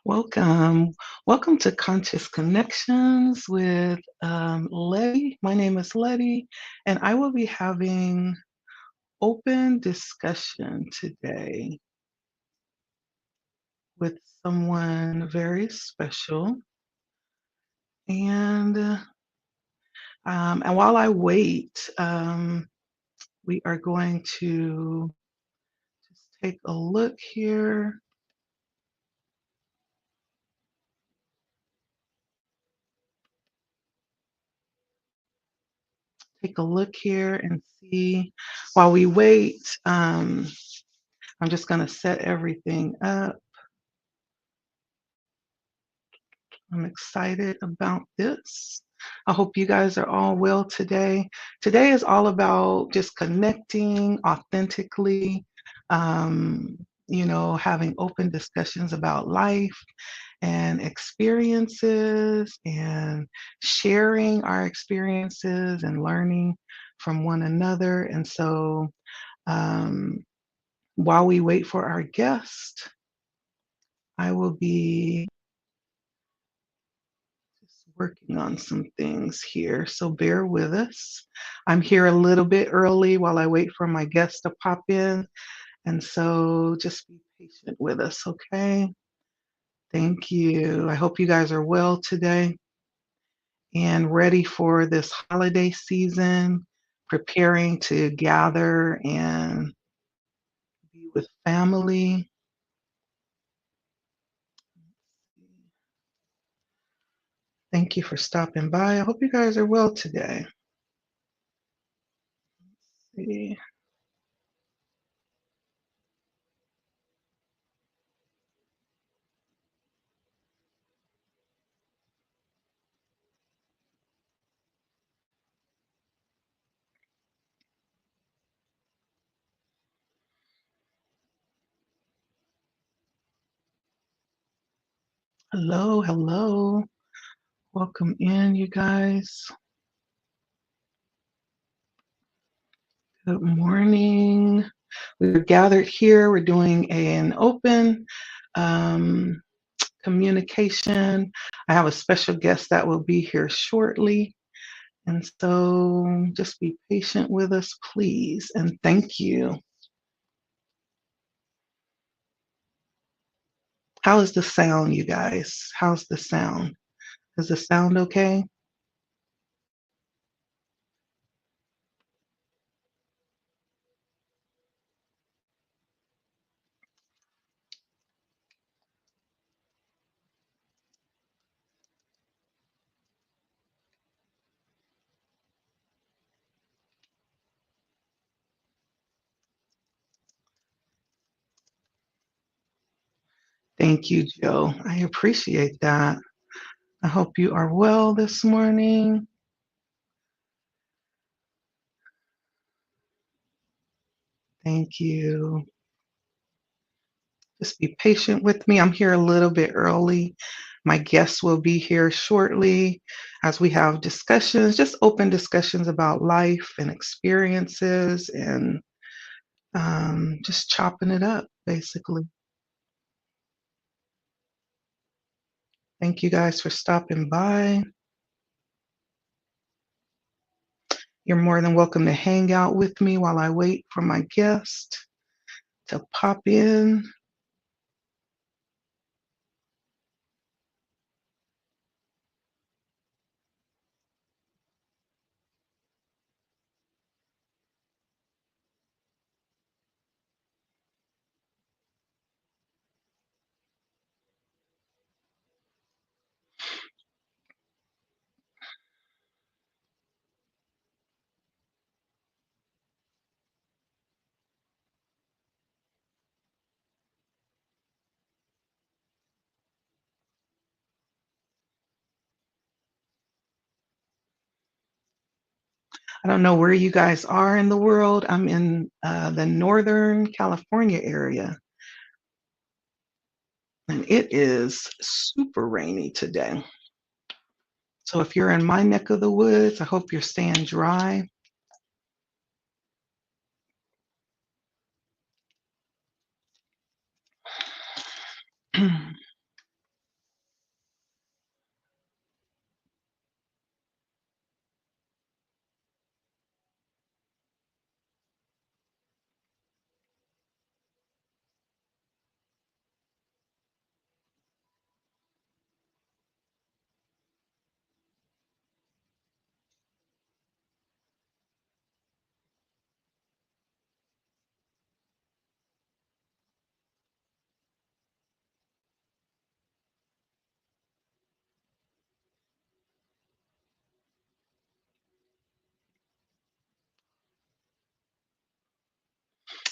Welcome. Welcome to Conscious Connections with Letty. My name is Letty, and I will be having open discussion today with someone very special. And while I wait, we are going to just take a look here. Take a look here and see. While we wait, I'm just going to set everything up. I'm excited about this. I hope you guys are all well today. Today is all about just connecting authentically, having open discussions about life and experiences and sharing our experiences and learning from one another. And so um, while we wait for our guest, I will be working on some things here, so bear with us. I'm here a little bit early while I wait for my guest to pop in, and so just be patient with us, okay? Thank you. I hope you guys are well today and ready for this holiday season, preparing to gather and be with family. Thank you for stopping by. I hope you guys are well today. Let's see. Hello, hello. Welcome in, you guys. Good morning. We're gathered here. We're doing an open um, communication. I have a special guest that will be here shortly. And so just be patient with us, please. And thank you. How is the sound, you guys? How's the sound? Is the sound okay? Thank you, Joe. I appreciate that. I hope you are well this morning. Thank you. Just be patient with me. I'm here a little bit early. My guests will be here shortly as we have discussions, just open discussions about life and experiences and just chopping it up, basically. Thank you guys for stopping by. You're more than welcome to hang out with me while I wait for my guest to pop in. I don't know where you guys are in the world. I'm in the Northern California area, and it is super rainy today. So if you're in my neck of the woods, I hope you're staying dry.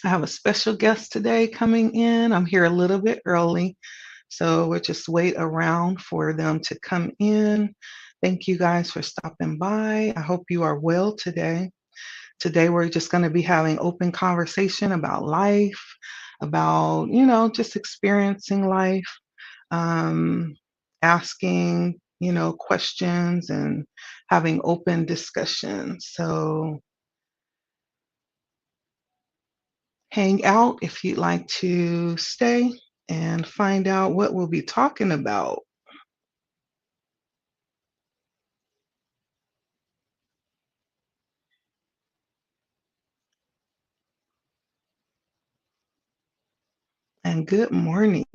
I have a special guest today coming in. I'm here a little bit early, so we'll just wait around for them to come in. Thank you guys for stopping by. I hope you are well today. Today, we're just going to be having open conversation about life, about, just experiencing life, um, asking, questions and having open discussions. So hang out if you'd like to stay and find out what we'll be talking about. And good morning.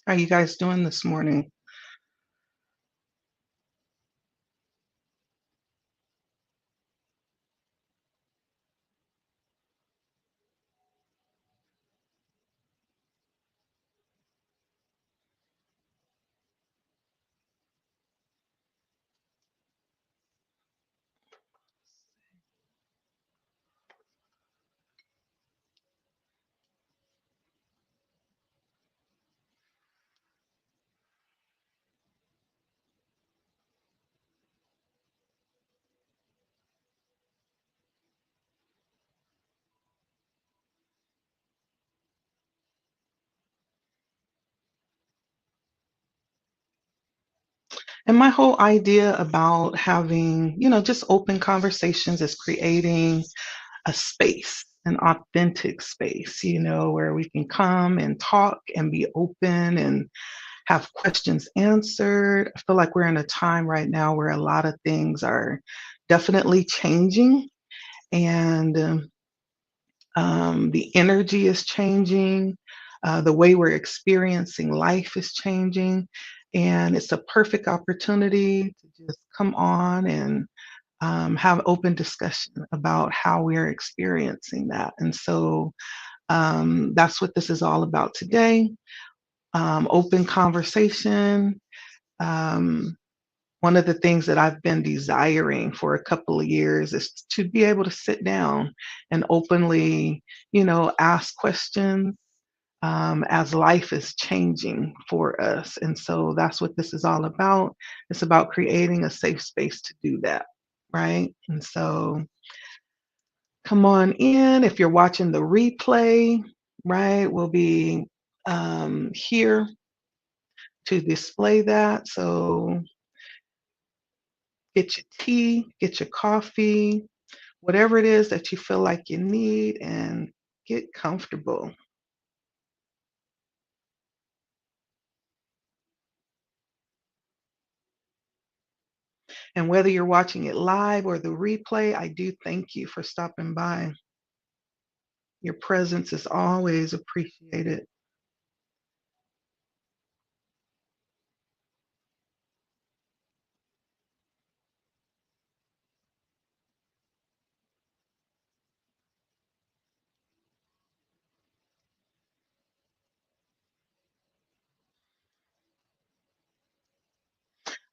How you guys doing this morning? And my whole idea about having, just open conversations is creating a space, an authentic space, where we can come and talk and be open and have questions answered. I feel like we're in a time right now where a lot of things are definitely changing, and the energy is changing. The way we're experiencing life is changing. And it's a perfect opportunity to just come on and have open discussion about how we're experiencing that. And so that's what this is all about today. Open conversation. Um, One of the things that I've been desiring for a couple of years is to be able to sit down and openly, ask questions as life is changing for us. And so that's what this is all about. It's about creating a safe space to do that. Right. And so come on in. If you're watching the replay, right, we'll be here to display that. So get your tea, get your coffee, whatever it is that you feel like you need, and get comfortable. And whether you're watching it live or the replay, I do thank you for stopping by. Your presence is always appreciated.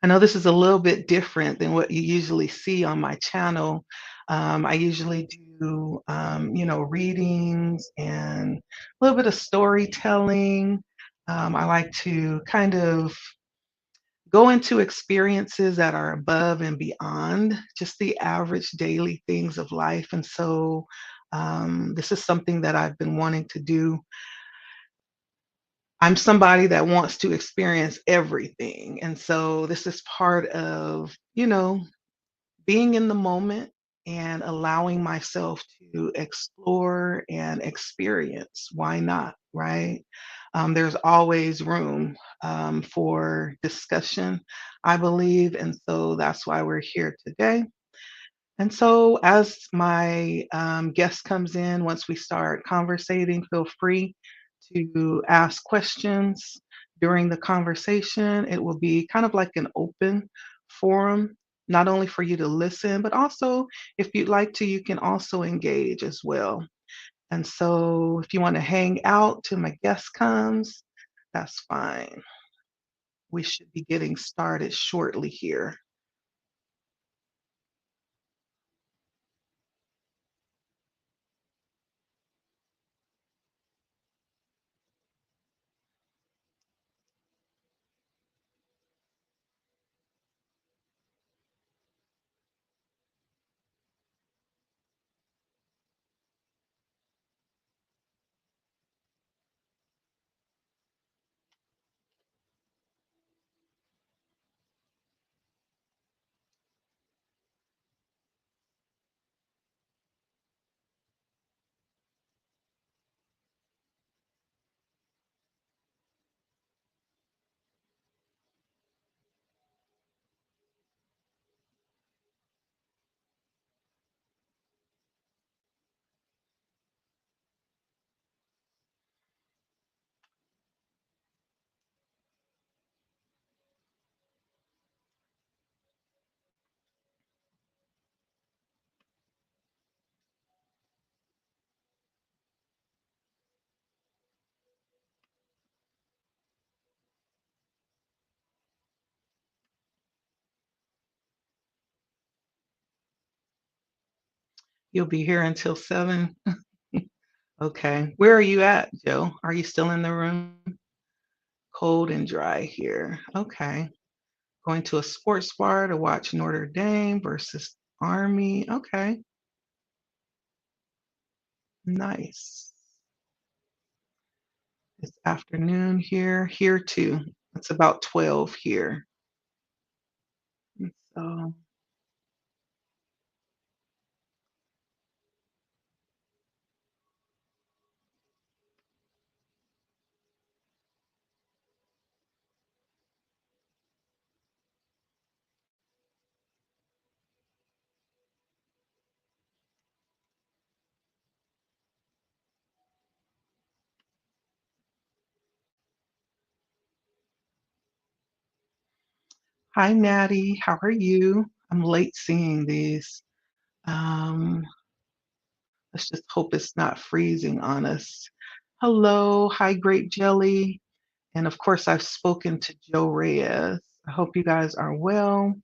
I know this is a little bit different than what you usually see on my channel. I usually do, readings and a little bit of storytelling. I like to kind of go into experiences that are above and beyond just the average daily things of life. And so this is something that I've been wanting to do. I'm somebody that wants to experience everything. And so this is part of, being in the moment and allowing myself to explore and experience. Why not? Right? There's always room for discussion, I believe. And so that's why we're here today. And so, as my guest comes in, once we start conversating, feel free to ask questions during the conversation, it will be kind of like an open forum, not only for you to listen, but also if you'd like to, you can also engage as well. And so if you want to hang out till my guest comes, that's fine. We should be getting started shortly here. You'll be here until 7? Okay. Where are you at, Joe? Are you still in the room? Cold and dry here. Okay. Going to a sports bar to watch Notre Dame versus Army. Okay. Nice. It's afternoon here. Here too. It's about 12 here. And so, hi, Maddie. How are you? I'm late seeing these. Um, let's just hope it's not freezing on us. Hello. Hi, Grape Jelly. And of course, I've spoken to Joe Reyes. I hope you guys are well.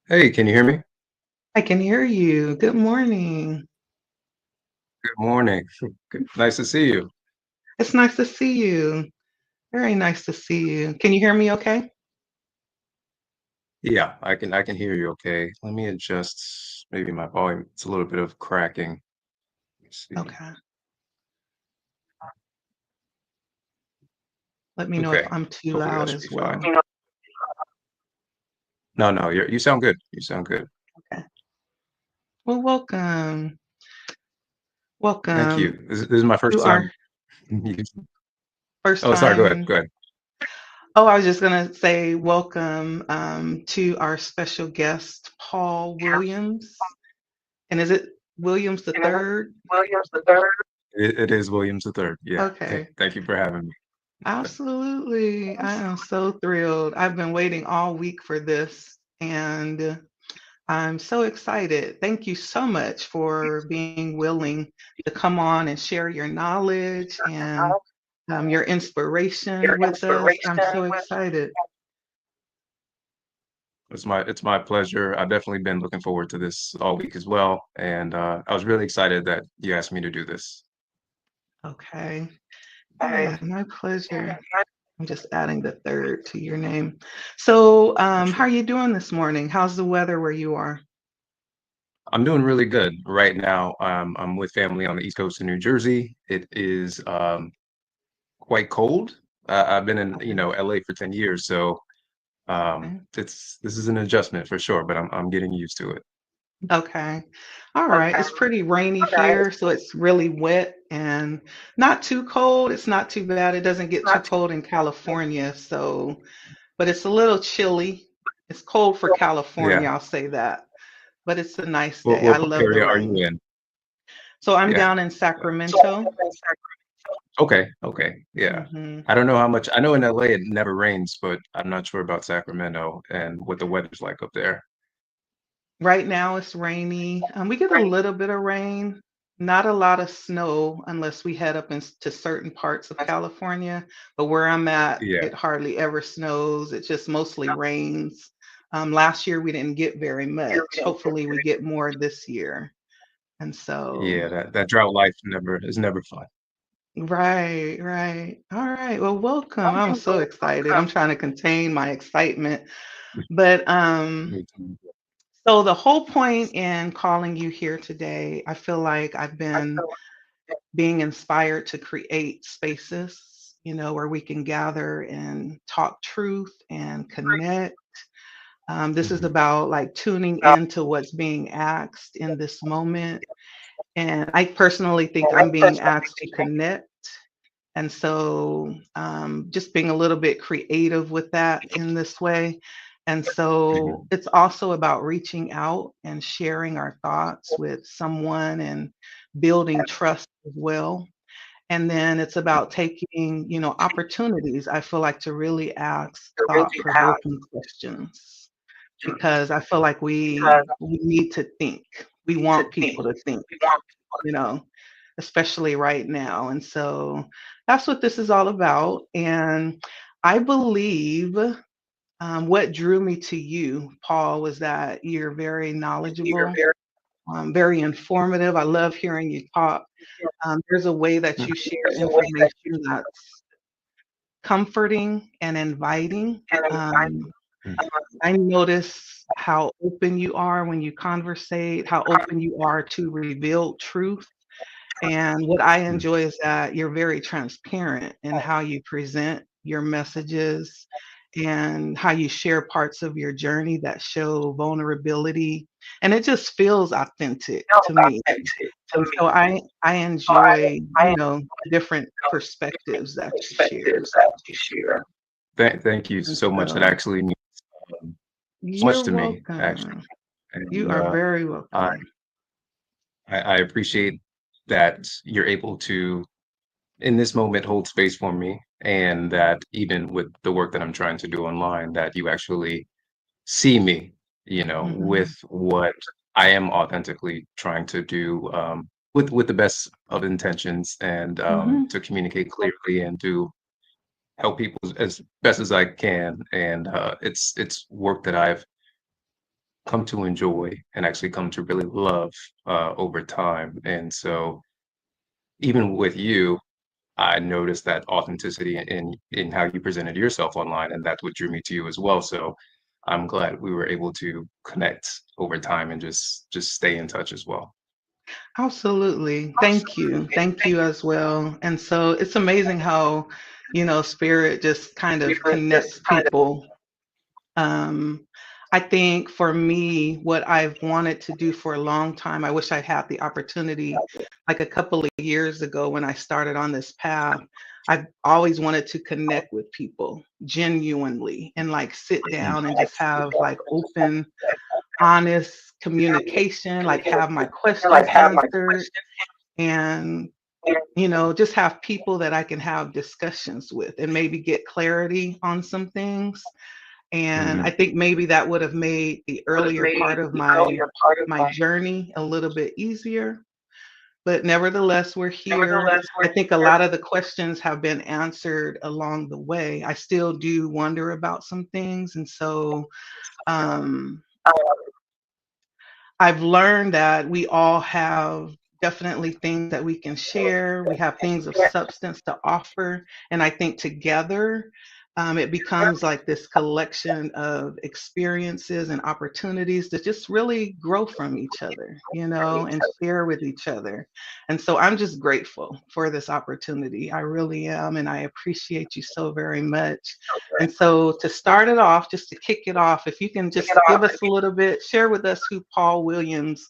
Hey, can you hear me? I can hear you. Good morning. Good morning. Nice to see you. It's nice to see you. Very nice to see you. Can you hear me okay? Yeah, I can hear you okay. Let me adjust maybe my volume. It's a little bit of cracking. Let's see. Okay. Let me know if Okay. I'm too Hopefully that loud should be as fine. well. No, no, you sound good. You sound good. Okay. Well, welcome. Thank you. Welcome This is my to first our time. first Oh, sorry, go ahead. time. Go ahead. Oh, I was just going to say welcome to our special guest, Paul Williams. And is it Williams the third? It is Williams the third. Yeah. Okay. Thank you for having me. Absolutely. I am so thrilled. I've been waiting all week for this, and I'm so excited. Thank you so much for being willing to come on and share your knowledge and your inspiration with us. I'm so excited. It's my pleasure. I've definitely been looking forward to this all week as well, and I was really excited that you asked me to do this. Okay. Yeah, my pleasure. I'm just adding the third to your name. So, how are Sure. you doing this morning? How's the weather where you are? I'm doing really good right now. I'm with family on the East Coast of New Jersey. It is quite cold. I've been in, Okay. LA for 10 years, so Okay. this is an adjustment for sure, but I'm getting used to it. Okay. All right. It's pretty rainy here, so it's really wet and not too cold. It's not too bad. It doesn't get too cold in California, so but it's a little chilly. It's cold for Yeah. California, I'll say that. But it's a nice What day. I what love the area are you rain. in? So I'm Yeah. down in Yeah. Sacramento. Okay. Okay. Yeah. hmm I don't know how much. I know in LA it never rains, but I'm not sure about Sacramento and what the weather's like up there. Right now it's rainy. We get a little bit of rain, not a lot of snow unless we head up into certain parts of California. But where I'm at, Yeah. it hardly ever snows. It just mostly rains. Last year we didn't get very much. Hopefully we get more this year. And so, Yeah. That drought life never is never fun. right, right. All right. Well, welcome. I'm so excited. I'm trying to contain my excitement. But Me too. so the whole point in calling you here today, I feel like I've been being inspired to create spaces, where we can gather and talk truth and connect. This is Mhm. about like tuning into what's being asked in this moment. And I personally think I'm being asked to connect. And so just being a little bit creative with that in this way. And so Mhm. it's also about reaching out and sharing our thoughts with someone and building trust as well. And then it's about taking, opportunities, I feel like, to really ask thought-provoking questions because I feel like we need to think. We want people to think, you know, especially right now. And so that's what this is all about. And I believe what drew me to you, Paul, was that you're very knowledgeable, very informative. I love hearing you talk. There's a way that you share information that's comforting and inviting. Um, Mhm. I notice how open you are when you conversate, how open you are to reveal truth. And what I Mhm. enjoy is that you're very transparent in how you present your messages and how you share parts of your journey that show vulnerability and it just feels authentic feels to me. authentic to And so me. I So enjoy, I different perspectives that you share. perspectives that you share. Thank you And so much. It so actually means so much you're to me, actually. welcome. You And are very I, welcome. I appreciate that you're able to, in this moment, hold space for me. And that even with the work that I'm trying to do online, that you actually see me, with Mhm. what I am authentically trying to do, with the best of intentions, and Mhm. to communicate clearly and to help people as best as I can. And it's work that I've come to enjoy and actually come to really love over time. And so even with you, I noticed that authenticity in how you presented yourself online, and that's what drew me to you as well. So I'm glad we were able to connect over time and just stay in touch as well. Absolutely. Thank you. Thank you as well. And so it's amazing how, spirit just kind of Spirit connects just kind of people. Um, I think for me, what I've wanted to do for a long time, I wish I'd had the opportunity like a couple of years ago when I started on this path. I've always wanted to connect with people genuinely and like sit down and just have like open, honest communication, like have my like questions have my answered and just have people that I can have discussions with and maybe get clarity on some things. And I Mhm. think maybe that would have made the would have earlier made part of the my earlier part of my my journey a little bit easier. But nevertheless, we're here. nevertheless I we're think a here. lot of the questions have been answered along the way. I still do wonder about some things. And so um, I've learned that we all have definitely things that we can share. We have things of substance to offer. And I think together, it becomes like this collection of experiences and opportunities to just really grow from each other, and share with each other. And so I'm just grateful for this opportunity. I really am. And I appreciate you so very much. And so to start it off, just to kick it off, if you can To get just give off us a little bit, share with us who Paul Williams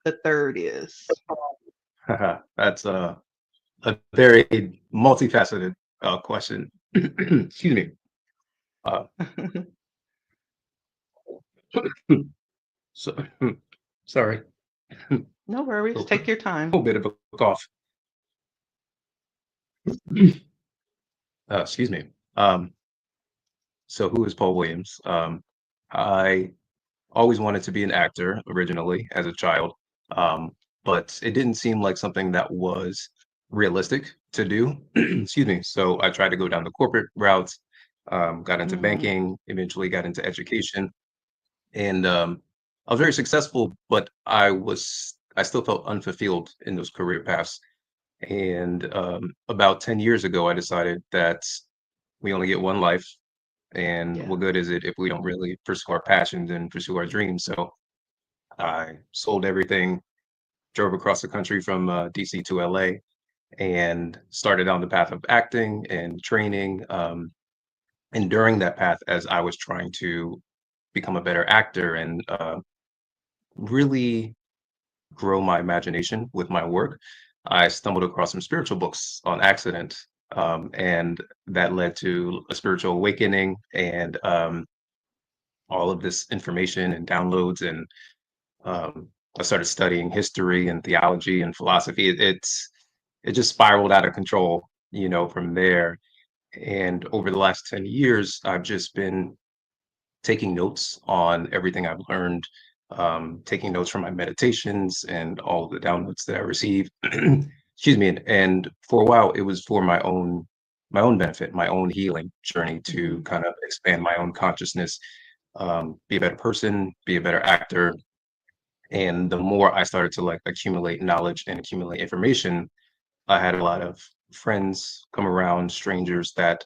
the third is. That's a very multifaceted question. Excuse me. Uh, so, sorry. No worries. A Take your time. little bit of a cough. Excuse me. So who is Paul Williams? I always wanted to be an actor originally as a child, um, but it didn't seem like something that was realistic to do. Excuse me. So I tried to go down the corporate routes, got into Mm, banking, eventually got into education, and I was very successful, but I still felt unfulfilled in those career paths. And about 10 years ago, I decided that we only get one life, and yeah. what good is it if we don't really pursue our passions and pursue our dreams? So I sold everything, drove across the country from DC to LA, and started on the path of acting and training. And during that path, as I was trying to become a better actor and really grow my imagination with my work, I stumbled across some spiritual books on accident. And that led to a spiritual awakening and all of this information and downloads. And um, I started studying history and theology and philosophy. It just spiraled out of control, from there. And over the last 10 years, I've just been taking notes on everything I've learned, taking notes from my meditations and all the downloads that I receive. Excuse me. And for a while, it was for my own benefit, my own healing journey to Hmm. kind of expand my own consciousness, be a better person, be a better actor. And the more I started to like accumulate knowledge and accumulate information, I had a lot of friends come around, strangers that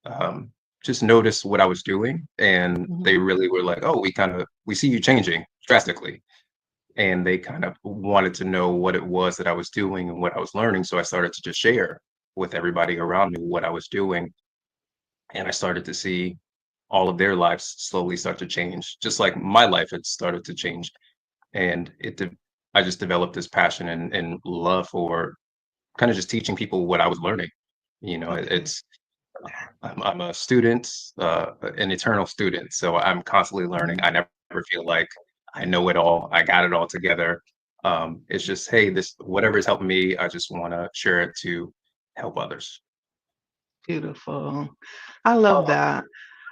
um, just noticed what I was doing, and they Hmm. really were like, "Oh, we see you changing drastically," and they kind of wanted to know what it was that I was doing and what I was learning. So I started to just share with everybody around me what I was doing, and I started to see all of their lives slowly start to change, just like my life had started to change. and I just developed this passion and love for kind of just teaching people what I was learning. You know, Okay. it's I'm a student, an eternal student, so I'm constantly learning. Mhm. I never feel like I know it all. I got it all together. It's just, hey, this whatever is helping me, I just want to share it to help others. Beautiful. I love that.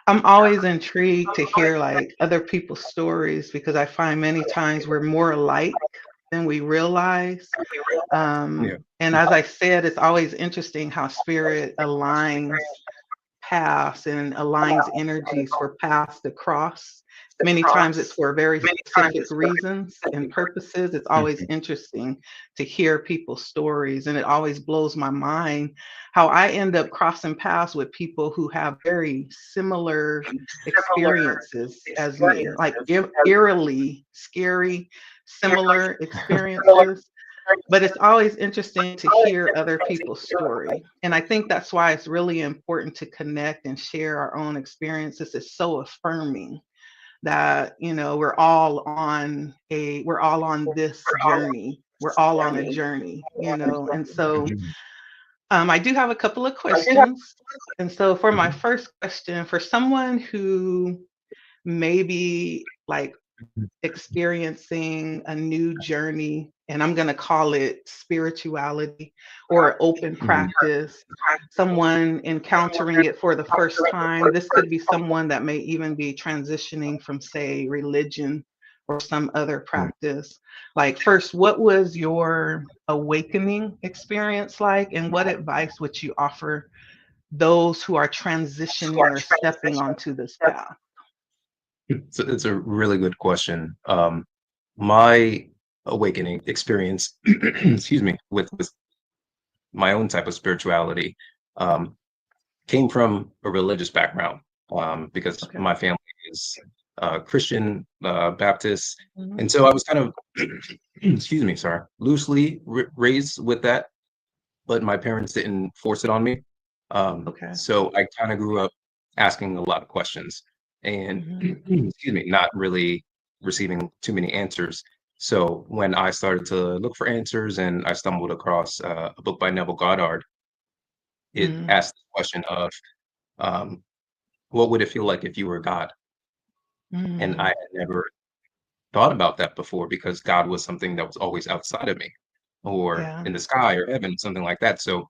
I'm always intrigued to hear like other people's stories because I find many times we're more alike than we realize. Yeah. And as I said, it's always interesting how spirit aligns paths and aligns energies for paths to cross. Many times it's for very specific reasons and purposes. It's always Mhm. interesting to hear people's stories, and it always blows my mind how I end up crossing paths with people who have very similar experiences as me, like eerily scary, similar experiences, but it's always interesting to hear other people's story. And I think that's why it's really important to connect and share our own experiences. It's so affirming that, we're all on this journey. We're all on a journey, And so Mhm. I do have a couple of questions. And so for my first question, for someone who maybe like Mhm. experiencing a new journey, and I'm going to call it spirituality or open Mhm. practice, someone encountering it for the first time. This could be someone that may even be transitioning from, say, religion or some other Mhm. practice. Like, first, what was your awakening experience like, and what advice would you offer those who are transitioning or stepping onto this path? So it's a really good question. My awakening experience, excuse me, with my own type of spirituality, um, came from a religious background, because Okay. my family is Christian, Baptist, Mhm. and so I was kind of, excuse me, sorry, loosely raised with that, but my parents didn't force it on me. Okay. So I kind of grew up asking a lot of questions and, Mhm. excuse me, not really receiving too many answers. So when I started to look for answers and I stumbled across a book by Neville Goddard, it Mhm. asked the question of, um, what would it feel like if you were God? And I Mm. had never thought about that before because God was something that was always outside of me or Yeah. in the sky or heaven, something like that. So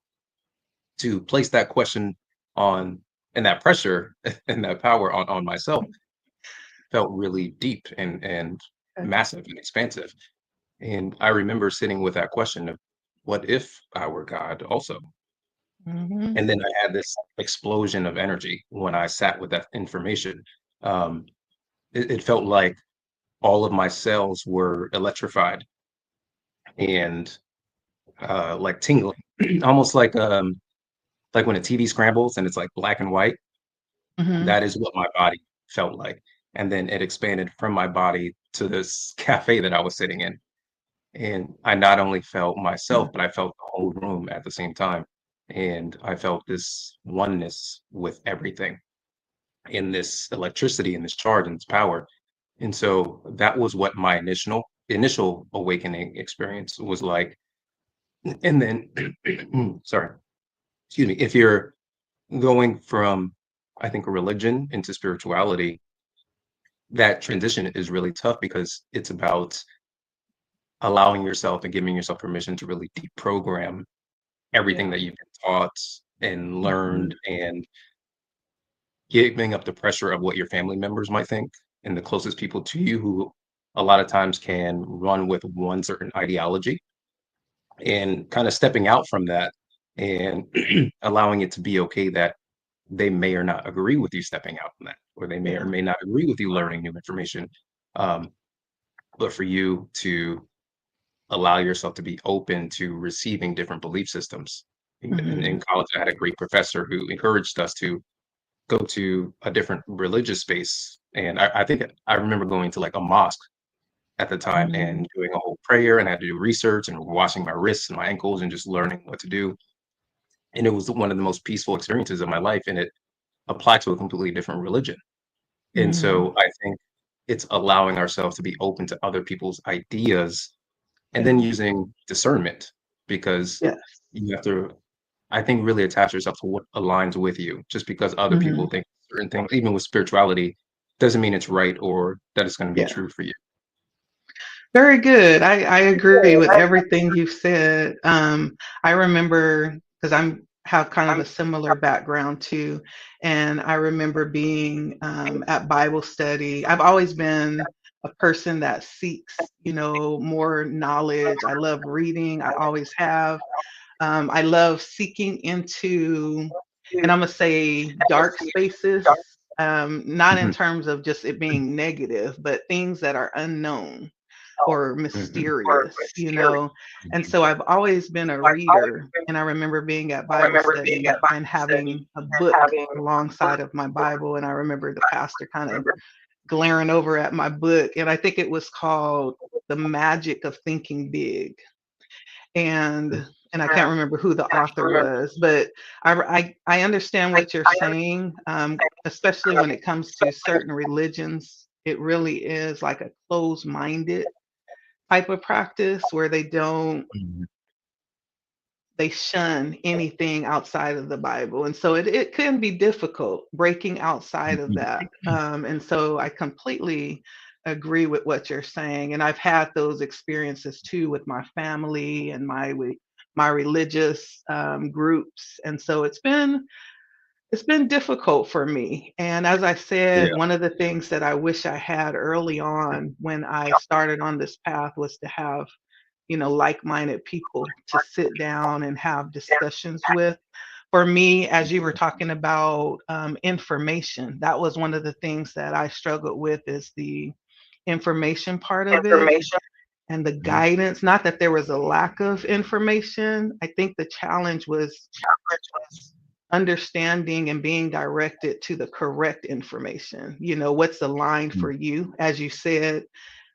to place that question on and that pressure and that power on myself felt really deep and Okay. massive and expansive. And I remember sitting with that question of what if I were God also? Mhm. And then I had this explosion of energy when I sat with that information. Um, it felt like all of my cells were electrified and like tingling, almost like when a TV scrambles and it's like black and white. Mhm. That is what my body felt like, and then it expanded from my body to this cafe that I was sitting in, and I not only felt myself, but I felt the whole room at the same time, and I felt this oneness with everything in this electricity and this charge and this power, and so that was what my initial awakening experience was like, and then sorry, excuse me, if you're going from, I think, a religion into spirituality, that transition is really tough because it's about allowing yourself and giving yourself permission to really deprogram everything Yeah. that you've been taught and Mhm. learned and giving up the pressure of what your family members might think and the closest people to you who a lot of times can run with one certain ideology and kind of stepping out from that and allowing it to be okay that they may or not agree with you stepping out from that, or they may or Yeah. may not agree with you learning new information. Um, but for you to allow yourself to be open to receiving different belief systems. In Mhm. college, I had a great professor who encouraged us to go to a different religious space. And I think I remember going to like a mosque at the time Mhm. and doing a whole prayer and I had to do research and washing my wrists and my ankles and just learning what to do. And it was one of the most peaceful experiences of my life. And it applied to a completely different religion. And Mhm. so I think it's allowing ourselves to be open to other people's ideas and Yeah. then using discernment because Yes. you have to, I think, really attach yourself to what aligns with you. Just because other Hmm. people think certain things, even with spirituality, doesn't mean it's right or that it's going to be Yeah. true for you. Very good. I agree with everything you've said. I remember because I'm have kind of a similar background too, and I remember being at Bible study. I've always been a person that seeks, more knowledge. I love reading. I always have. I love seeking into, and I'm gonna say dark spaces. Not in Mhm, terms of just it being negative, but things that are unknown or mhm, mysterious. And mhm, so I've always been a reader. And I remember being at Bible study and having a book alongside of my Bible. And I remember the pastor kind of glaring over at my book. And I think it was called The Magic of Thinking Big. And I can't remember who the author was, but I understand what you're saying, especially when it comes to certain religions. It really is like a closed-minded type of practice where mhm, they shun anything outside of the Bible. And so it can be difficult breaking outside of mhm. that. And so I completely agree with what you're saying. And I've had those experiences too with my family and my religious groups. And so it's been difficult for me. And as I said, Yeah. one of the things that I wish I had early on when I started on this path was to have, like-minded people to sit down and have discussions with. For me, as you were talking about information, that was one of the things that I struggled with is the information part of it and the Mhm, guidance. Not that there was a lack of information. I think the challenge was understanding and being directed to the correct information. What's aligned mhm. for you, as you said,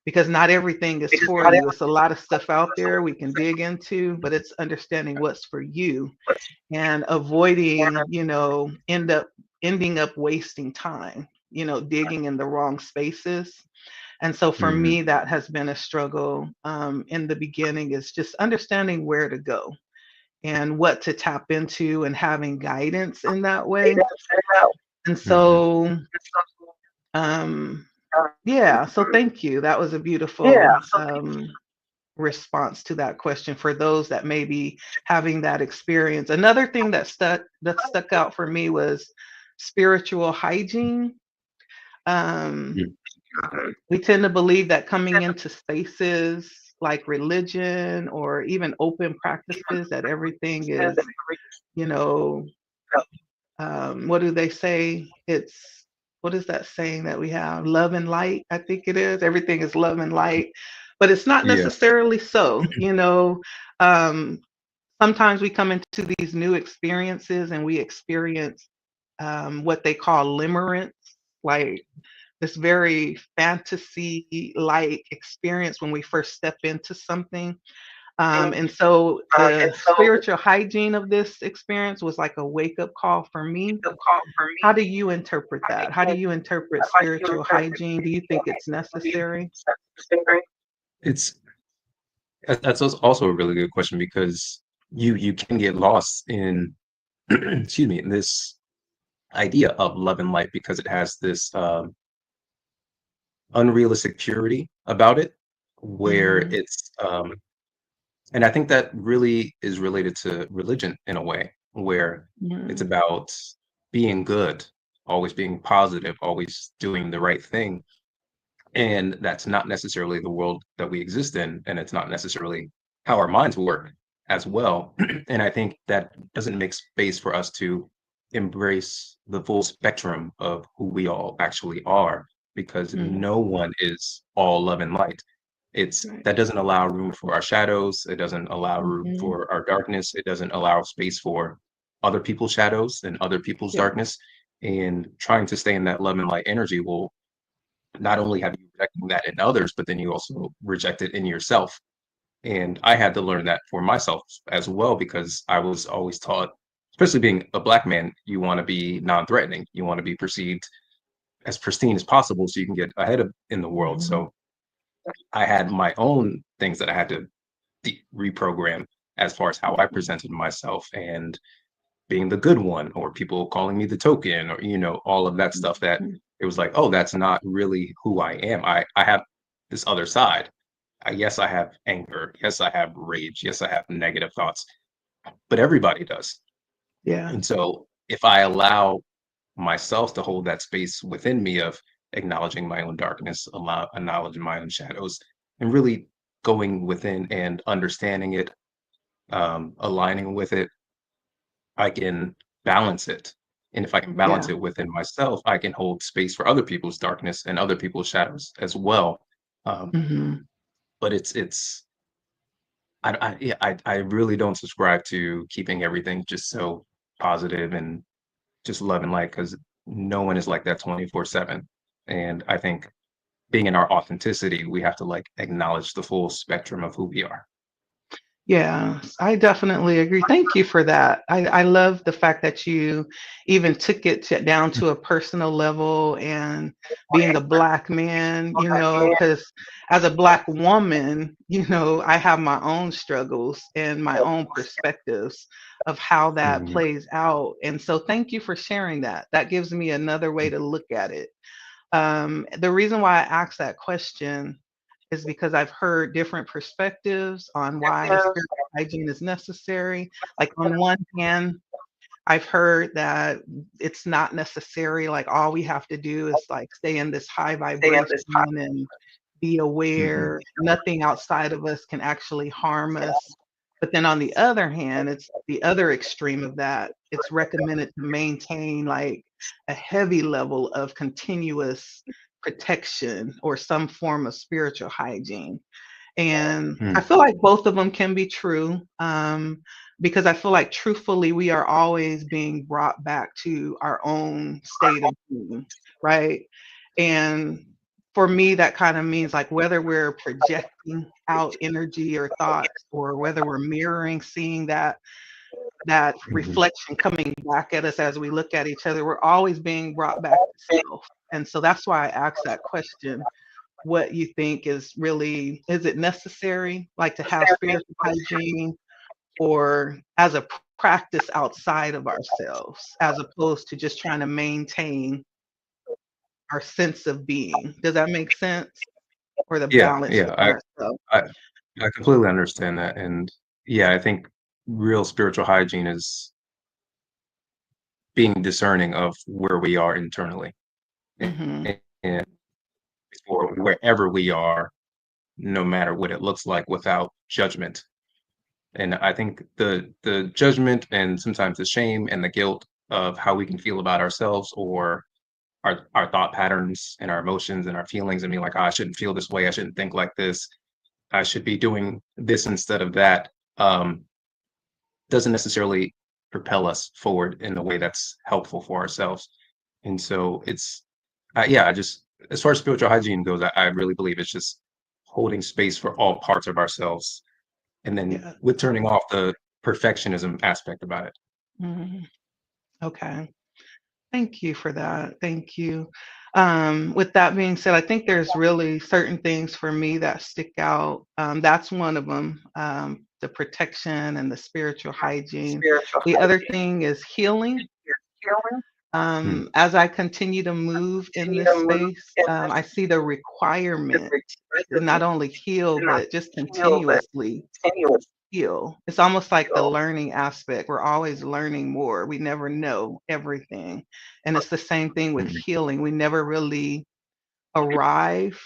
because not everything is for you. It's a lot of stuff out there we can dig into, but it's understanding what's for you and avoiding, ending up wasting time, digging in the wrong spaces. And so for Mhm. me, that has been a struggle in the beginning is just understanding where to go and what to tap into and having guidance in that way. And Mhm. so, um, yeah, so thank you. That was a beautiful response to that question for those that may be having that experience. Another thing that stuck out for me was spiritual hygiene. Um, Mm. we tend to believe that coming into spaces like religion or even open practices that everything is, you know, what do they say? It's what is that saying that we have? Love and light, I think it is. Everything is love and light, but it's not Yeah. necessarily so. Um, Sometimes we come into these new experiences and we experience what they call limerence, like this very fantasy like experience when we first step into something. And so the spiritual hygiene of this experience was like a wake up call for me. How do you interpret that? How do you interpret spiritual hygiene? Do you think it's necessary? It's that's also a really good question because you can get lost in excuse me, in this idea of love and light because it has this unrealistic purity about it where Mm, it's and I think that really is related to religion in a way where it's mm, about being good, always being positive, always doing the right thing. And that's not necessarily the world that we exist in, and it's not necessarily how our minds work as well. And I think that doesn't make space for us to embrace the full spectrum of who we all actually are, because mm, no one is all love and light. It's right. that doesn't allow room for our shadows. It doesn't allow room Mhm. for our darkness. It doesn't allow space for other people's shadows and other people's Yeah. darkness. And trying to stay in that love and light energy will not only have you rejecting that in others, but then you also reject it in yourself. And I had to learn that for myself as well because I was always taught, especially being a black man, you want to be non-threatening. You want to be perceived as pristine as possible so you can get ahead of in the world. Mhm. So I had my own things that I had to reprogram as far as how I presented myself and being the good one, or people calling me the token, or all of that stuff. That Mhm. it was like, oh, that's not really who I am. I have this other side. Yes, I have anger. Yes, I have rage. Yes, I have negative thoughts. But everybody does. Yeah. And so if I allow myself to hold that space within me of acknowledging my own darkness, acknowledging my own shadows, and really going within and understanding it, aligning with it, I can balance it. And if I can balance Yeah. it within myself, I can hold space for other people's darkness and other people's shadows as well. Um, Mhm. but it's yeah, I really don't subscribe to keeping everything just so positive and just love and light, because no one is like that 24/7. And I think being in our authenticity, we have to like acknowledge the full spectrum of who we are. Yeah, I definitely agree. Thank you for that. I love the fact that you even took it down to a personal level and being a black man, because as a black woman, I have my own struggles and my own perspectives of how that Mhm, plays out. And so thank you for sharing that. That gives me another way to look at it. The reason why I asked that question is because I've heard different perspectives on why spiritual hygiene is necessary. Like, on one hand, I've heard that it's not necessary. Like, all we have to do is like stay in this high vibration and be mhm, aware. Nothing outside of us can actually harm us. But then on the other hand, it's the other extreme of that. It's recommended to maintain like a heavy level of continuous protection or some form of spiritual hygiene. And I mhm, feel like both of them can be true, because I feel like truthfully, we are always being brought back to our own state of being, right? And for me, that kind of means like whether we're projecting out energy or thoughts, or whether we're mirroring, seeing that mhm. reflection coming back at us as we look at each other, we're always being brought back to self. And so that's why I asked that question, what you think is it necessary, like, to have spiritual hygiene, or as a practice outside of ourselves, as opposed to just trying to maintain our sense of being? Does that make sense? Or the Yeah, balance yeah. within ourselves? I I completely understand that. And yeah, I think real spiritual hygiene is being discerning of where we are internally, Mhm. and or wherever we are, no matter what it looks like, without judgment. And I think the judgment and sometimes the shame and the guilt of how we can feel about ourselves, or our thought patterns and our emotions and our feelings, and being like, "Oh, I shouldn't feel this way. I shouldn't think like this. I should be doing this instead of that," doesn't necessarily propel us forward in a way that's helpful for ourselves. And so it's, yeah, I just, as far as spiritual hygiene goes, I really believe it's just holding space for all parts of ourselves, and then Yeah. with turning off the perfectionism aspect about it. Mhm. Okay. Thank you for that. Thank you. With that being said, I think there's really certain things for me that stick out. That's one of them, the protection and the spiritual hygiene. The other thing is healing. Mm, As I continue to move in this space, I see the requirement to not only heal, but just continuously heal. It's almost like the learning aspect. We're always learning more. We never know everything. And it's the same thing with mm, healing. We never really arrive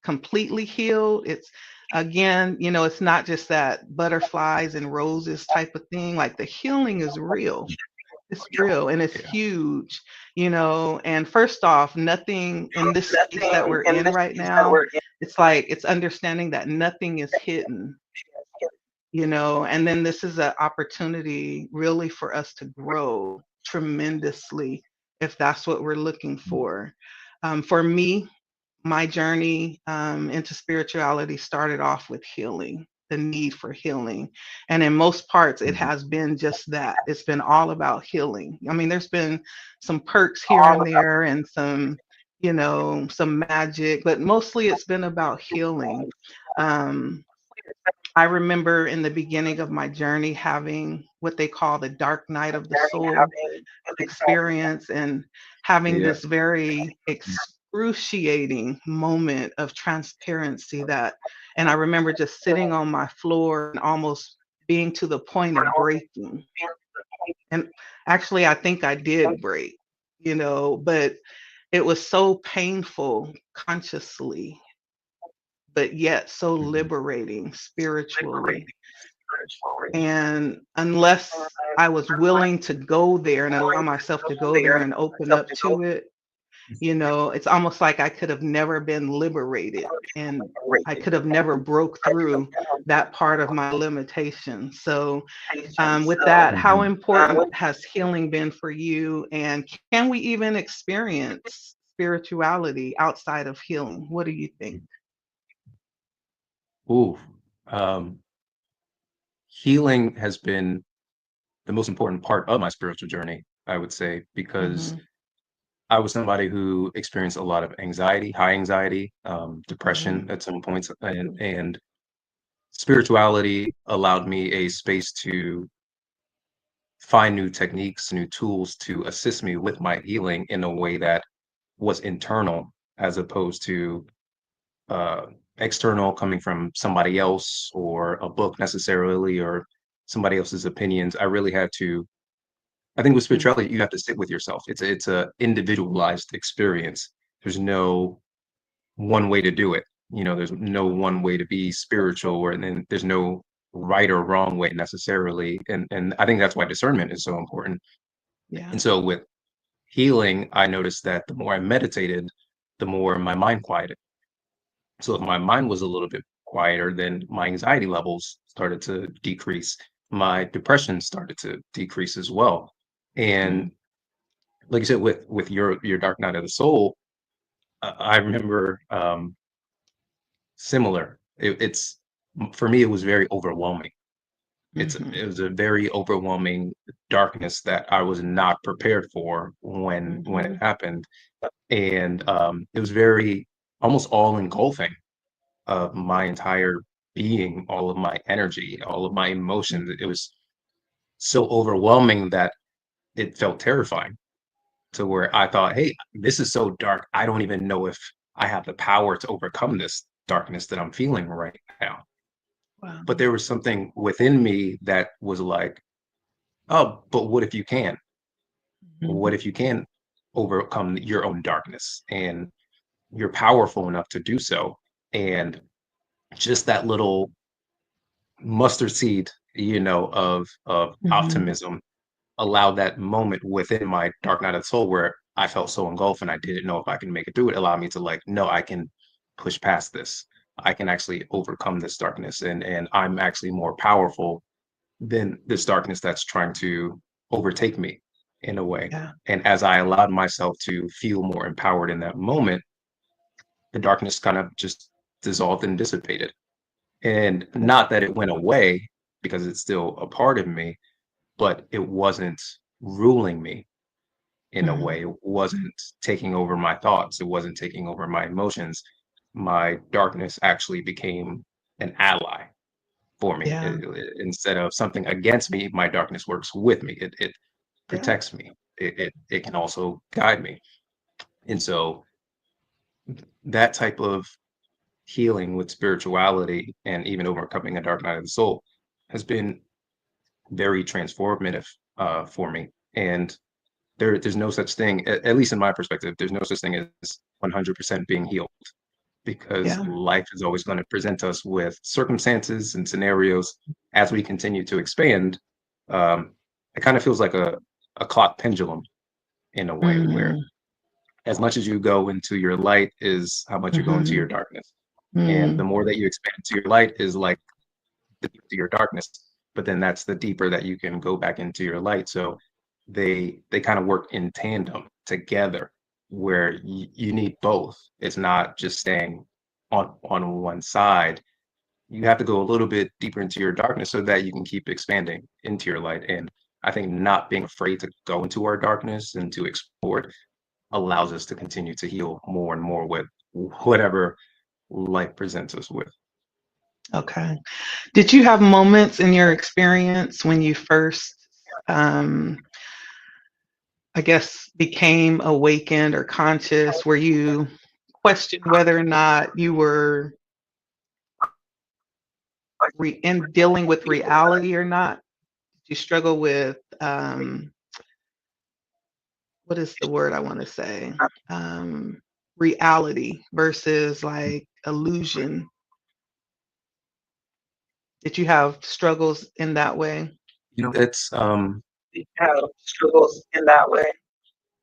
completely healed. It's again, it's not just that butterflies and roses type of thing. Like, the healing is real. It's real and it's yeah. huge, and first off, nothing in this space that we're in right now, it's like it's understanding that nothing is hidden, and then this is an opportunity really for us to grow tremendously if that's what we're looking for. For me, my journey into spirituality started off with healing, the need for healing. And in most parts, it Mhm, has been just that. It's been all about healing. I mean, there's been some perks here and there and some, some magic, but mostly it's been about healing. Um, I remember in the beginning of my journey having what they call the dark night of the soul experience and having Yeah. this very excruciating moment of transparency and I remember just sitting on my floor and almost being to the point of breaking. And actually, I think I did break, but it was so painful consciously, but yet so Mhm. liberating spiritually. And unless I was willing to go there and allow myself to go there and open up to it, it's almost like I could have never been liberated and I could have never broke through that part of my limitation. So, with that, how Mhm. important has healing been for you? And can we even experience spirituality outside of healing? What do you think? Ooh, um, healing has been the most important part of my spiritual journey, I would say, because Hmm. I was somebody who experienced a lot of anxiety, high anxiety, Hmm. depression at some points, and spirituality allowed me a space to find new techniques, new tools to assist me with my healing in a way that was internal as opposed to uh, external, coming from somebody else or a book necessarily or somebody else's opinions. I really had to. I think with spirituality, you have to sit with yourself. It's a individualized experience. There's no one way to do it. There's no one way to be spiritual, or and then there's no right or wrong way necessarily. And I think that's why discernment is so important. Yeah. And so with healing, I noticed that the more I meditated, the more my mind quieted. So if my mind was a little bit quieter, then my anxiety levels started to decrease. My depression started to decrease as well. And Mm. like you said, with your dark night of the soul, I remember similar. It's for me, it was very overwhelming. Mhm. It was a very overwhelming darkness that I was not prepared for when it Mhm. happened, and it was very almost all engulfing of my entire being, all of my energy, all of my Mm. emotions. It was so overwhelming that it felt terrifying to where I thought, hey, this is so dark. I don't even know if I have the power to overcome this darkness that I'm feeling right now. Wow. But there was something within me that was like, oh, but what if you can? Mhm. What if you can overcome your own darkness and you're powerful enough to do so? And just that little mustard seed, of Mhm. optimism allowed that moment within my dark night of the soul where I felt so engulfed and I didn't know if I can make it through it, allowed me to like, no, I can push past this. I can actually overcome this darkness and I'm actually more powerful than this darkness that's trying to overtake me in a way. Yeah. And as I allowed myself to feel more empowered in that moment, the darkness kind of just dissolved and dissipated. And not that it went away because it's still a part of me, but it wasn't ruling me in a Mhm. way. It wasn't taking over my thoughts. It wasn't taking over my emotions. My darkness actually became an ally for me. Yeah. Instead of something against me, my darkness works with me. It Yeah. protects me. It can also guide me. And so that type of healing with spirituality and even overcoming a dark night of the soul has been very transformative for me. And there's no such thing, at least in my perspective, there's no such thing as 100% being healed because Yeah. life is always going to present us with circumstances and scenarios as we continue to expand. Um, it kind of feels like a clock pendulum in a way where Mhm. as much as you go into your light is how much you go into your Mhm. darkness. And the Mm. more that you expand to your light is like the deeper to your darkness, but then that's the deeper that you can go back into your light. So they kind of work in tandem together where you need both. It's not just staying on one side. You have to go a little bit deeper into your darkness so that you can keep expanding into your light. And I think not being afraid to go into our darkness and to explore it allows us to continue to heal more and more with whatever life presents us with. Okay. Did you have moments in your experience when you first, um, I guess, became awakened or conscious where you questioned whether or not you were in dealing with reality or not? Did you struggle with, what is the word I want to say? Um, Reality versus like illusion. Did you have struggles in that way? It's Did you have struggles in that way?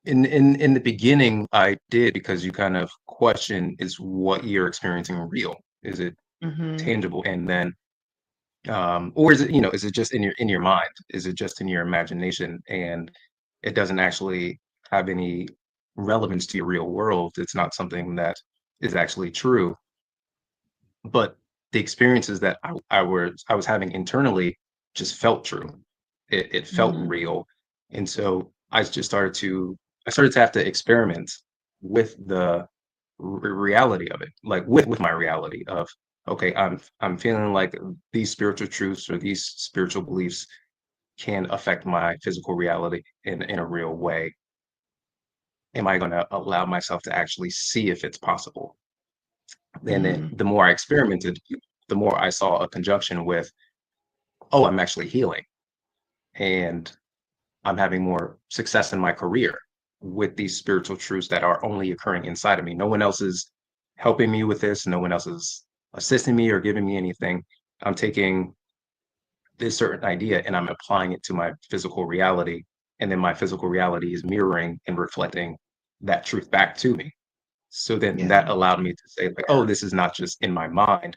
in the beginning I did, because you kind of question, is what you're experiencing real? Is it Mm-hmm. tangible? And then or is it, is it just in your mind? Is it just in your imagination, and it doesn't actually have any relevance to your real world? It's not something that is actually true. But the experiences that I was having internally just felt true. It felt Mm-hmm. real. And so I started to have to experiment with the reality of it, like with my reality of, okay, I'm feeling like these spiritual truths or these spiritual beliefs can affect my physical reality in a real way. Am I going to allow myself to actually see if it's possible? And then Mm-hmm. the more I experimented, the more I saw a conjunction with, oh, I'm actually healing, and I'm having more success in my career with these spiritual truths that are only occurring inside of me. No one else is helping me with this. No one else is assisting me or giving me anything. I'm taking this certain idea and I'm applying it to my physical reality. And then my physical reality is mirroring and reflecting that truth back to me. So then Yeah. that allowed me to say, like, oh, this is not just in my mind.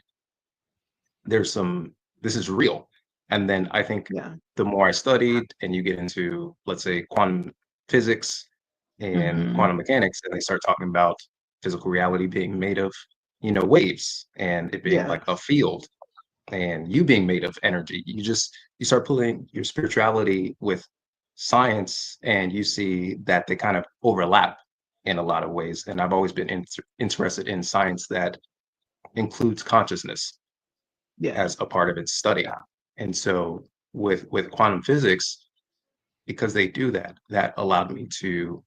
There's some, this is real. And then I think Yeah. the more I studied, and you get into, let's say, quantum physics and Mm-hmm. quantum mechanics, and they start talking about physical reality being made of, waves, and it being Yeah. like a field, and you being made of energy. You start pulling your spirituality with science, and you see that they kind of overlap in a lot of ways. And I've always been interested in science that includes consciousness Yeah. as a part of its study. And so with quantum physics, because they do that, that allowed me to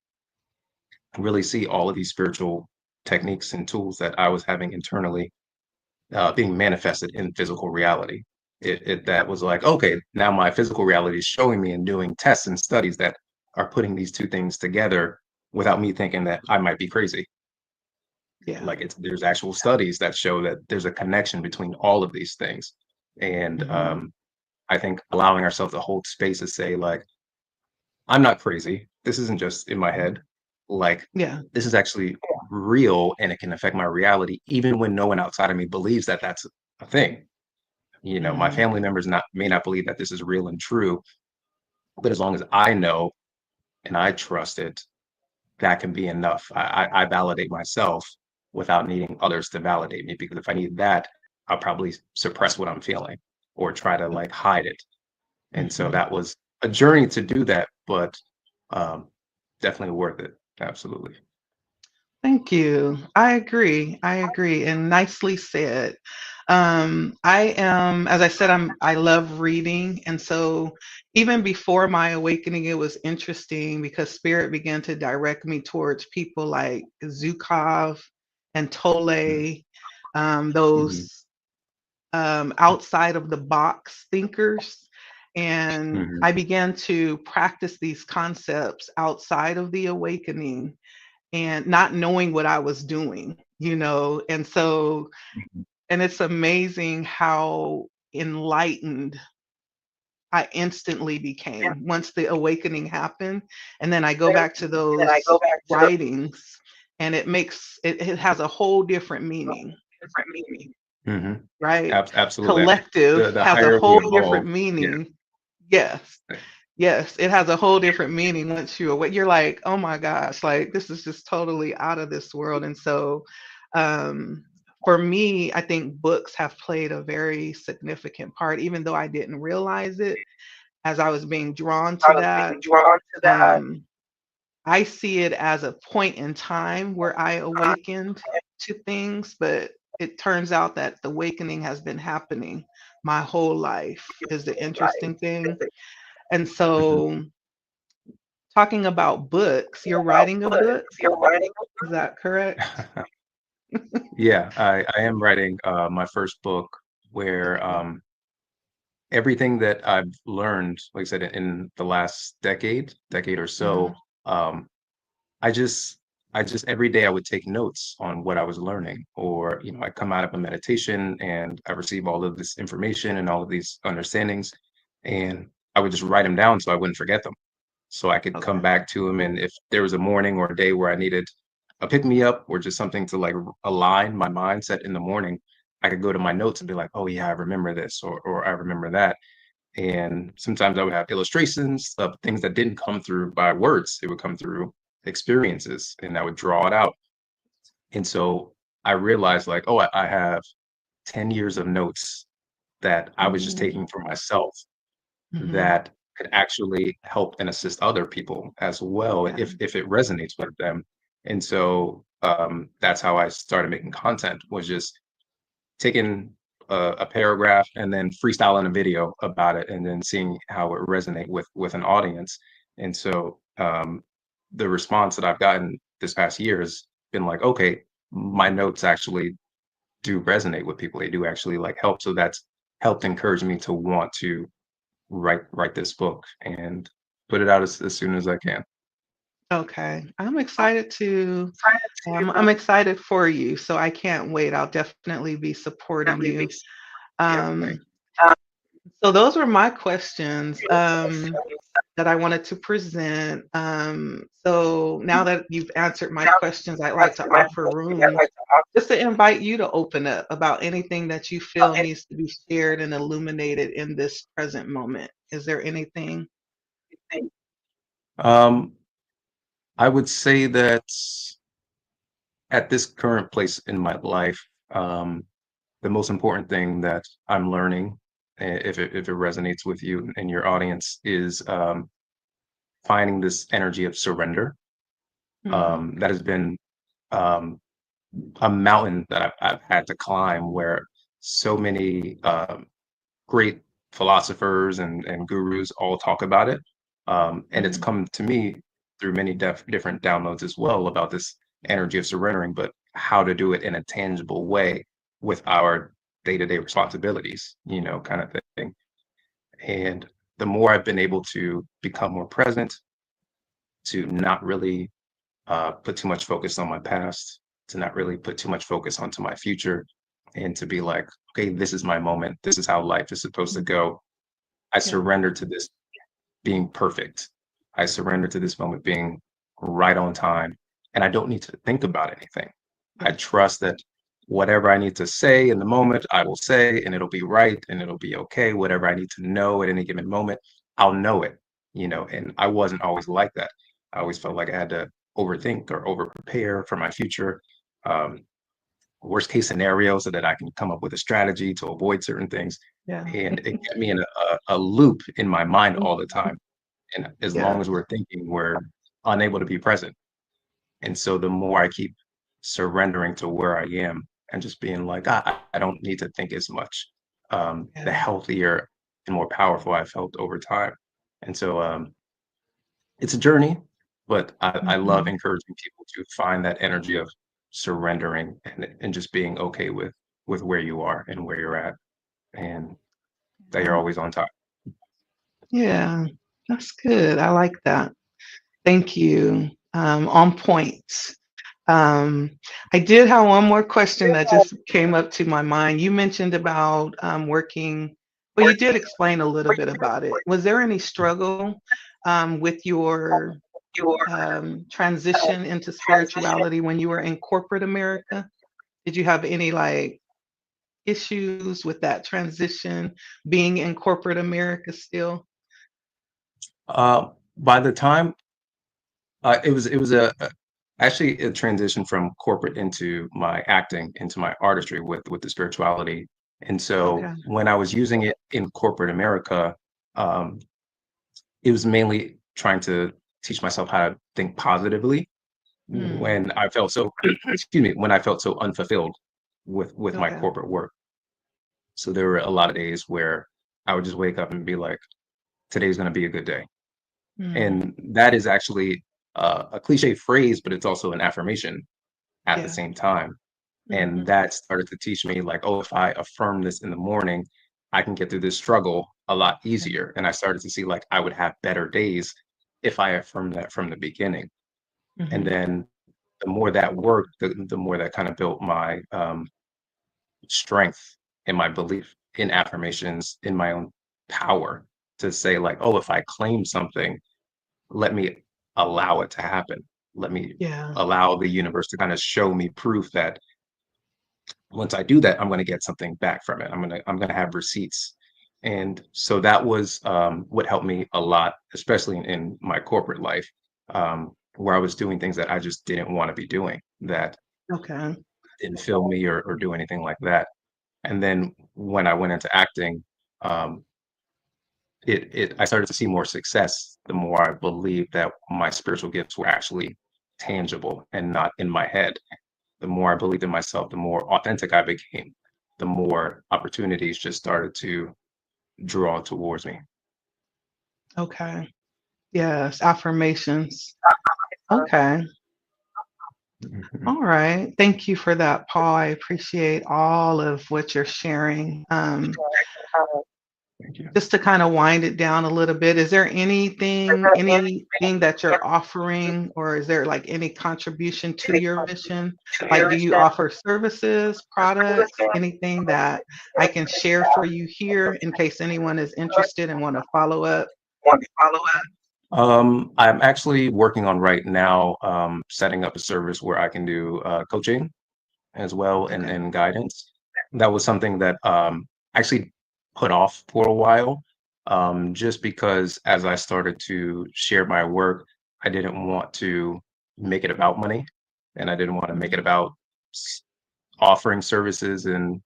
really see all of these spiritual techniques and tools that I was having internally being manifested in physical reality. That was like, okay, now my physical reality is showing me and doing tests and studies that are putting these two things together without me thinking that I might be crazy. Yeah. Like, there's actual studies that show that there's a connection between all of these things. And Mm-hmm. I think allowing ourselves to hold space to say, like, I'm not crazy. This isn't just in my head. Like, Yeah. this is actually real, and it can affect my reality, even when no one outside of me believes that that's a thing. My Mm-hmm. family members may not believe that this is real and true, but as long as I know and I trust it, that can be enough. I validate myself without needing others to validate me, because if I need that, I'll probably suppress what I'm feeling or try to like hide it. And so Mm-hmm. that was a journey to do that, but um, definitely worth it. Absolutely. Thank you. I agree. I agree. And nicely said. I am, as I said, I love reading. And so even before my awakening, it was interesting because spirit began to direct me towards people like Zukov and Tolle, Mhm, those outside of the box thinkers. And mhm, I began to practice these concepts outside of the awakening and not knowing what I was doing, And so, mhm, and it's amazing how enlightened I instantly became once the awakening happened. And then I go back to those writings and it has a whole different meaning, mhm. right? Absolutely. Collective The has a higher we whole different evolve, yeah. meaning. Yes. Yes, it has a whole different meaning once you're awake. You're like, oh my gosh, like this is just totally out of this world. And so, um, for me, I think books have played a very significant part, even though I didn't realize it as I was being drawn to that. Um, I see it as a point in time where I awakened to things, but it turns out that the awakening has been happening my whole life is the interesting thing. And Mhm. so talking about books, you're writing a book, is that correct? Yeah, I am writing my first book where Okay. everything that I've learned, like I said, in the last decade or so, Mhm. um, I just I just every day I would take notes on what I was learning, or I come out of a meditation and I receive all of this information and all of these understandings, and I would just write them down so I wouldn't forget them, so I could come Okay. back to them. And if there was a morning or a day where I needed a pick me up or just something to like align my mindset in the morning, I could go to my notes and be like, oh yeah, I remember this, or I remember that. And sometimes I would have illustrations of things that didn't come through by words. It would come through experiences and I would draw it out. And so I realized like, oh, I have 10 years of notes that I was just Mm, taking for myself mhm. that could actually help and assist other people as well Yeah. if it resonates with them. And so that's how I started making content, was just taking a paragraph and then freestyling a video about it and then seeing how it resonate with an audience. And so the response that I've gotten this past year has been like, okay, my notes actually do resonate with people. They do actually like help. So that's helped encourage me to want to write this book and put it out as soon as I can. Okay. I'm excited for you, so I can't wait. I'll definitely be supporting you. Yeah. Um, so those were my questions that I wanted to present. So now that you've answered my questions, I'd like to offer room just to invite you to open up about anything that you feel needs to be shared and illuminated in this present moment. Is there anything? Um, I would say that at this current place in my life, the most important thing that I'm learning, if it resonates with you and your audience, is finding this energy of surrender. Mhm, That has been um, a mountain that I've had to climb, where so many great philosophers and gurus all talk about it. And it's mhm. come to me through many different downloads as well about this energy of surrendering, but how to do it in a tangible way with our day-to-day responsibilities, kind of thing. And the more I've been able to become more present, to not really put too much focus on my past, to not really put too much focus onto my future, and to be like, okay, this is my moment. This is how life is supposed to go. I Yeah. surrender to this being perfect. I surrender to this moment being right on time. And I don't need to think about anything. I Yes. trust that whatever I need to say in the moment, I will say, and it'll be right and it'll be okay. Whatever I need to know at any given moment, I'll know it. And I wasn't always like that. I always felt like I had to overthink or over prepare for my future. Um, Worst case scenario so that I can come up with a strategy to avoid certain things. Yeah. And it kept me in a loop in my mind all the time. And as long Yeah. as we're thinking, we're unable to be present. And so the more I keep surrendering to where I am and just being like, I don't need to think as much, the Yeah. healthier and more powerful I felt over time. And so it's a journey, but I love Mhm. encouraging people to find that energy of surrendering and just being okay with where you are and where you're at, and that you're Yeah. always on top. Yeah. That's good. I like that. Thank you. On point. Um, I did have one more question that just came up to my mind. You mentioned about working, well, you did explain a little bit about it. Was there any struggle with your transition into spirituality when you were in corporate America? Did you have any like issues with that transition being in corporate America still? By the time it was actually a transition from corporate into my acting, into my artistry with the spirituality. And so Okay. when I was using it in corporate America, um, it was mainly trying to teach myself how to think positively Mm, when I felt so excuse me, when I felt so unfulfilled with my okay. corporate work. So there were a lot of days where I would just wake up and be like, today's going to be a good day. Mm, And that is actually a cliche phrase, but it's also an affirmation at the yeah. same time. And Hmm. that started to teach me, like, oh, if I affirm this in the morning, I can get through this struggle a lot easier. And I started to see like I would have better days if I affirmed that from the beginning. And Hmm. then the more that worked, the more that kind of built my strength in my belief in affirmations, in my own power to say, like, oh, if I claim something, let me allow it to happen. Let me Yeah. allow the universe to kind of show me proof that once I do that, I'm going to get something back from it. I'm going to have receipts. And so that was what helped me a lot, especially in my corporate life, where I was doing things that I just didn't want to be doing, that Okay. didn't fill me or do anything like that. And then when I went into acting, um, it I started to see more success the more I believed that my spiritual gifts were actually tangible and not in my head. The more I believed in myself, the more authentic I became, the more opportunities just started to draw towards me. Okay. Yes. Affirmations. Okay. Mhm. All right. Thank you for that, Paul. I appreciate all of what you're sharing. Thank you. Just to kind of wind it down a little bit, is there anything that you're offering, or is there like any contribution to your mission? Like, do you offer services, products, anything that I can share for you here in case anyone is interested and want to follow up? I'm actually working on right now setting up a service where I can do coaching as well Okay. and guidance. That was something that actually put off for a while, just because as I started to share my work, I didn't want to make it about money, and I didn't want to make it Mhm. about s- offering services and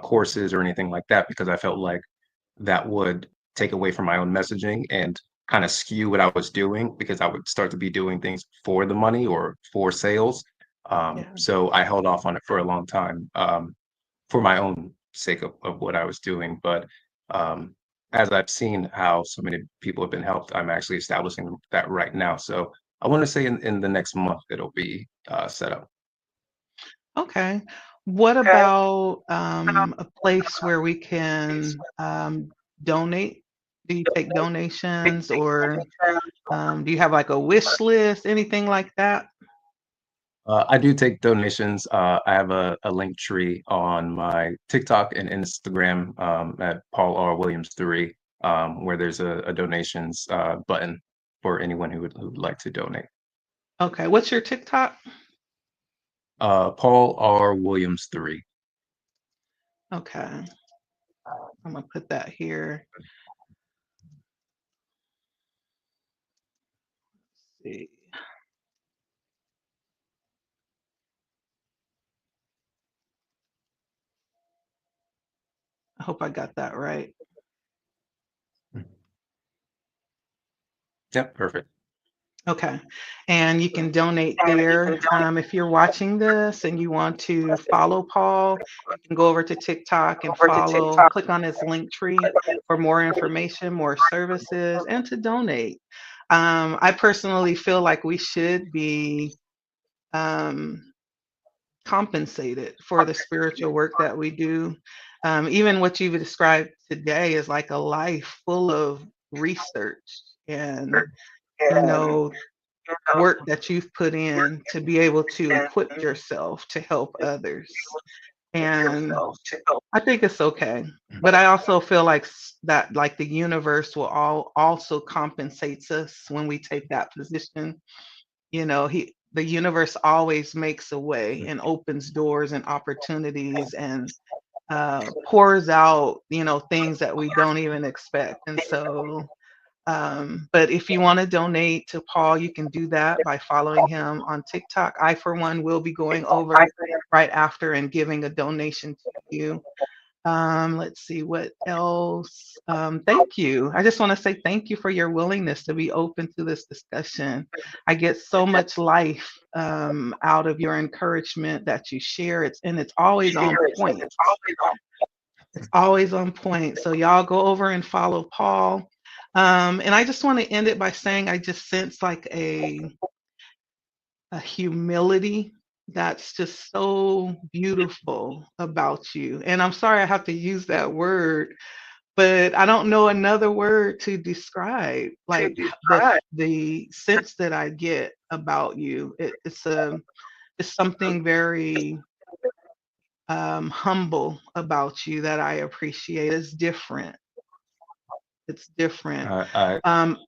courses or anything like that, because I felt like that would take away from my own messaging and kind of skew what I was doing because I would start to be doing things for the money or for sales. Yeah. So I held off on it for a long time for my own sake of what I was doing. But um, as I've seen how so many people have been helped, I'm actually establishing that right now. So I want to say in the next month it'll be set up. Okay. What about a place where we can donate? Do you take donations, or do you have like a wish list, anything like that? I do take donations. I have a link tree on my TikTok and Instagram at Paul R. Williams 3, where there's a donations button for anyone who would like to donate. Okay. What's your TikTok? Paul R. Williams 3. Okay. I'm gonna put that here. See. I hope I got that right. Yep, perfect. Okay. And you can donate there. If you're watching this and you want to follow Paul, you can go over to TikTok and follow, click on his link tree for more information, more services, and to donate. I personally feel like we should be um, compensated for the spiritual work that we do. Even what you've described today is like a life full of research and, you know, work that you've put in to be able to equip yourself to help others. And I think it's okay. But I also feel like that like the universe will also compensates us when we take that position. The universe always makes a way and opens doors and opportunities and pours out, things that we don't even expect. And so but if you want to donate to Paul, you can do that by following him on TikTok. I, for one, will be going over right after and giving a donation to you. Let's see what else. Thank you. I just want to say thank you for your willingness to be open to this discussion. I get so much life out of your encouragement that you share. It's always on point. It's always on point. So y'all go over and follow Paul. And I just want to end it by saying I just sense like a humility that's just so beautiful about you. And I'm sorry I have to use that word, but I don't know another word to describe like the sense that I get about you. It's something very humble about you that I appreciate. It's different. It's different. I, I, Um,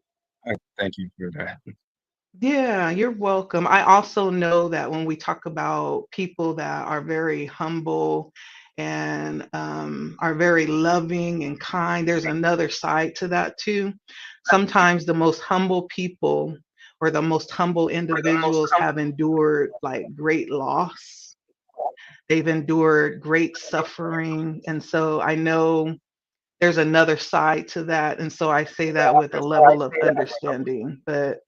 I thank you for that. Yeah, you're welcome. I also know that when we talk about people that are very humble and are very loving and kind, there's another side to that too. Sometimes the most humble people or the most humble individuals have endured like great loss. They've endured great suffering. And so I know there's another side to that. And so I say that with a level of understanding. But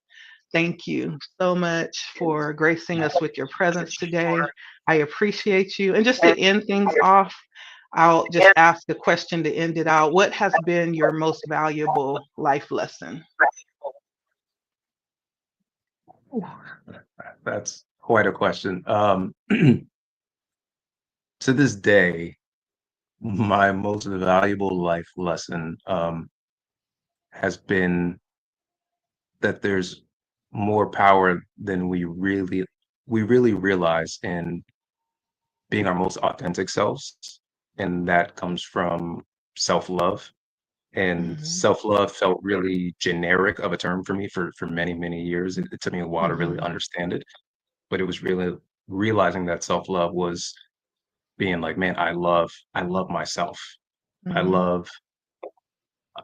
thank you so much for gracing us with your presence today. I appreciate you. And just to end things off, I'll just ask a question to end it out. What has been your most valuable life lesson? That's quite a question. To this day, my most valuable life lesson has been that there's more power than we really realize in being our most authentic selves, and that comes from self-love. And Hmm. self-love felt really generic of a term for me for many years. It took me a while to really Hmm. understand it, but it was really realizing that self-love was being like, man, I love myself. I Hmm. love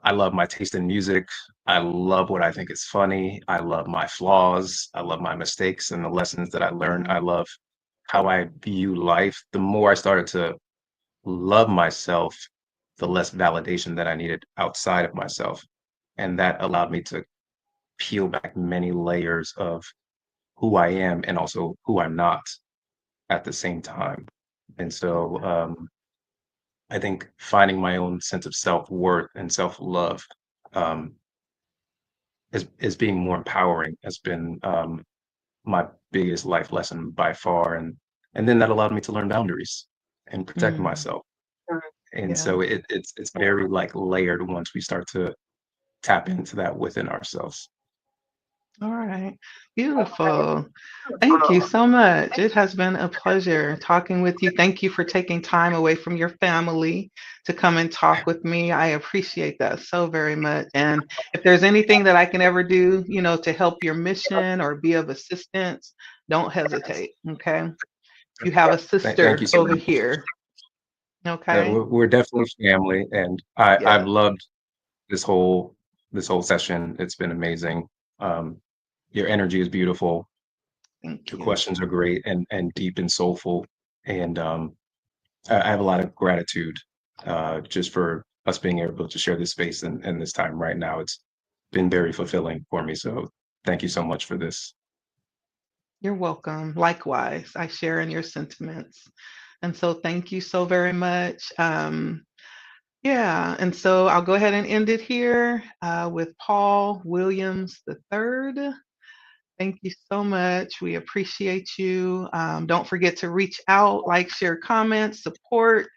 I love my taste in music. I love what I think is funny. I love my flaws. I love my mistakes and the lessons that I learned. Yeah. I love how I view life. The more I started to love myself, the less validation that I needed outside of myself. And that allowed me to peel back many layers of who I am and also who I'm not at the same time. And so I think finding my own sense of self-worth and self-love um, is being more empowering has been my biggest life lesson by far, and then that allowed me to learn boundaries and protect Mm. myself. And Yeah. so it's very like layered once we start to tap into that within ourselves. All right. Beautiful. Thank you so much. It has been a pleasure talking with you. Thank you for taking time away from your family to come and talk with me. I appreciate that so very much. And if there's anything that I can ever do, to help your mission or be of assistance, don't hesitate. Okay. You have a Thank you sister so over much. here. Yeah, Okay. we're definitely family, and I've Yes. loved this whole session. It's been amazing. Um, your energy is beautiful. Thank Your you. questions are great and deep and soulful, and I have a lot of gratitude just for us being able to share this space and this time right now. It's been very fulfilling for me. So thank you so much for this. You're welcome. Likewise, I share in your sentiments. And so thank you so very much. Yeah, and so I'll go ahead and end it here with Paul Williams III. Thank you so much. We appreciate you. Don't forget to reach out, like, share, comment, support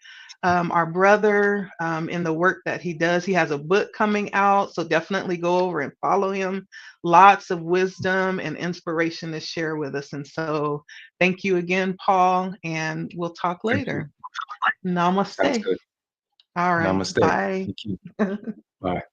our brother in the work that he does. He has a book coming out, so definitely go over and follow him. Lots of wisdom and inspiration to share with us. And so thank you again, Paul, and we'll talk Thank you. later. Sounds Namaste. good. All right. Namaste. Bye. Thank you. Bye.